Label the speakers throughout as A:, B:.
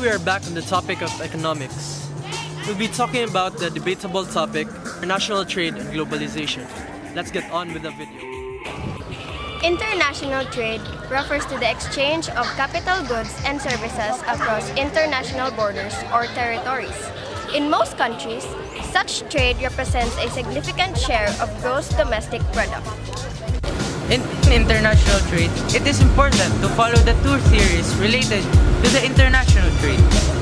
A: we are back on the topic of economics. We'll be talking about the debatable topic, international trade and globalization. Let's get on with the video.
B: International trade refers to the exchange of capital goods and services across international borders or territories. In most countries, such trade represents a significant share of gross domestic product.
C: In international trade, it is important to follow the two theories related to the international trade,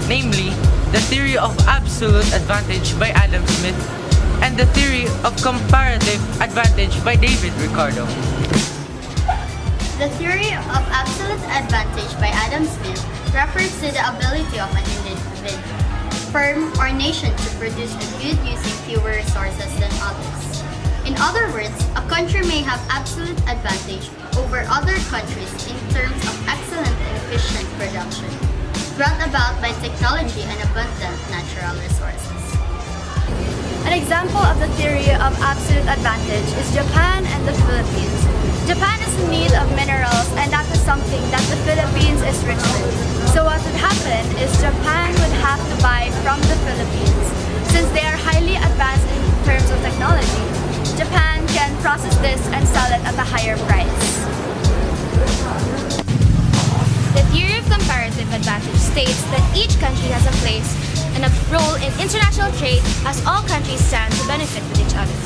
C: namely the theory of absolute advantage by Adam Smith and the theory of comparative advantage by David Ricardo.
D: The theory of absolute advantage by Adam Smith refers to the ability of an individual, firm, or nation to produce a good using fewer resources than others. In other words, a country may have absolute advantage over other countries in terms of excellent and efficient production, brought about by technology and abundant natural resources.
B: An example of the theory of absolute advantage is Japan and the Philippines. Japan is in need of minerals, and that is something that the Philippines is rich with. So what would happen is Japan would have to buy from the Philippines. Since they are highly advanced in terms of technology, Japan can process this and sell it at a higher price. The theory of comparative advantage states that each country has a place and a role in international trade as all countries stand to benefit with each other.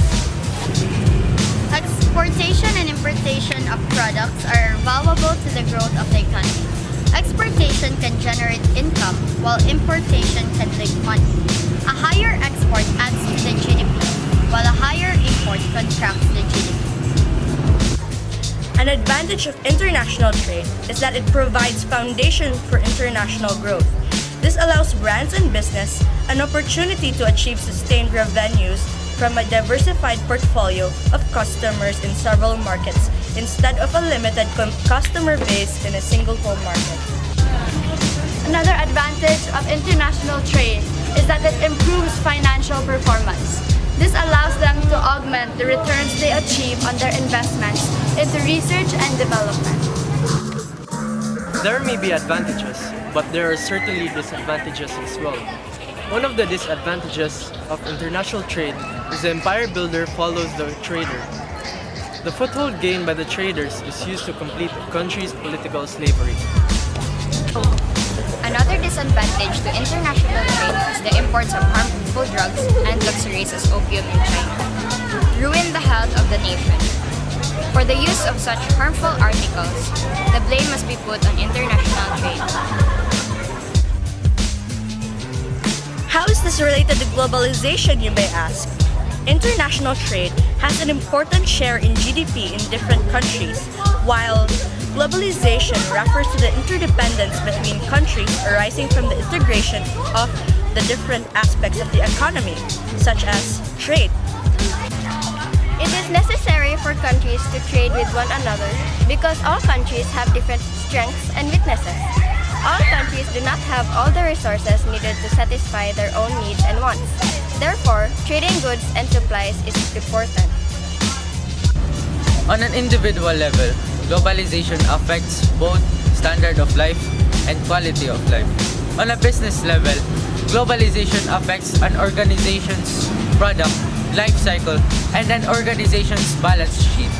D: Exportation and importation of products are valuable to the growth of the economy. Exportation can generate income, while importation can take money. A higher export adds to the GDP, while a higher import contracts the GDP.
E: An advantage of international trade is that it provides foundation for international growth. This allows brands and business an opportunity to achieve sustained revenues from a diversified portfolio of customers in several markets instead of a limited customer base in a single home market.
B: Another advantage of international trade is that it improves financial performance. This allows them to augment the returns they achieve on their investments into research and development.
A: There may be advantages, but there are certainly disadvantages as well. One of the disadvantages of international trade is the empire builder follows the trader. The foothold gained by the traders is used to complete a country's political slavery.
F: Another disadvantage to international trade is the imports of harmful drugs and luxuries as opium in China ruin the health of the nation. For the use of such harmful articles, the blame must be put on international trade.
E: How is this related to globalization, you may ask? International trade has an important share in GDP in different countries, while globalization refers to the interdependence between countries arising from the integration of the different aspects of the economy, such as trade.
B: It is necessary for countries to trade with one another because all countries have different strengths and weaknesses. All countries do not have all the resources needed to satisfy their own needs and wants. Therefore, trading goods and supplies is important.
C: On an individual level, globalization affects both standard of life and quality of life. On a business level, globalization affects an organization's product, life cycle, and an organization's balance sheet.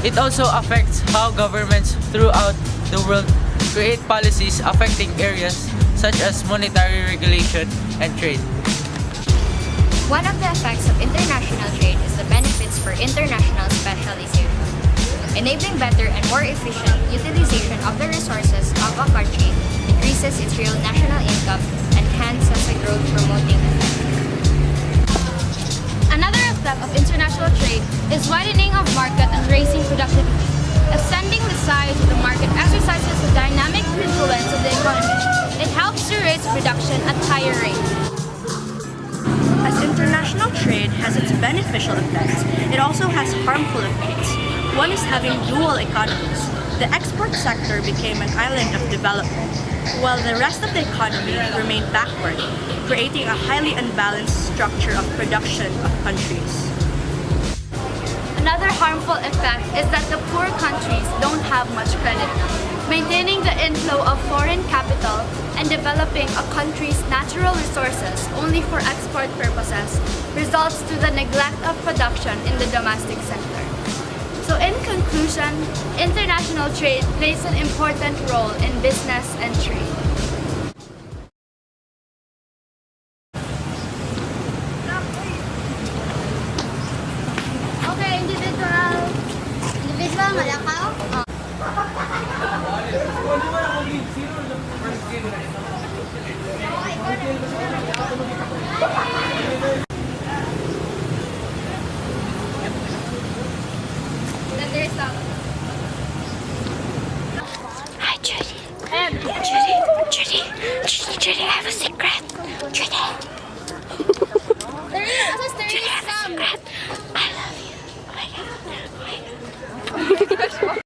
C: It also affects how governments throughout the world create policies affecting areas such as monetary regulation and trade.
F: One of the effects of international trade is the benefits for international specialization, enabling better and more efficient utilization of the resources of a country, increases its real national income, and hence has a growth-promoting effect.
B: Another effect of international trade is widening of market and raising productivity. Extending the size of the market exercises a dynamic influence of the economy. It helps to raise production at higher rates.
E: As international trade has its beneficial effects, it also has harmful effects. One is having dual economies. The export sector became an island of development, while the rest of the economy remained backward, creating a highly unbalanced structure of production of countries.
B: Another harmful effect is that the poor countries don't have much credit. maintaining the inflow of foreign capital, and developing a country's natural resources only for export purposes results to the neglect of production in the domestic sector. So in conclusion, international trade plays an important role in business and trade.
D: Okay, individual. Individual, malakaw?
B: Then there's some.
E: Hi, Judy. Judy, I have a secret. Judy,
D: There is some.
E: I love you. Oh my God.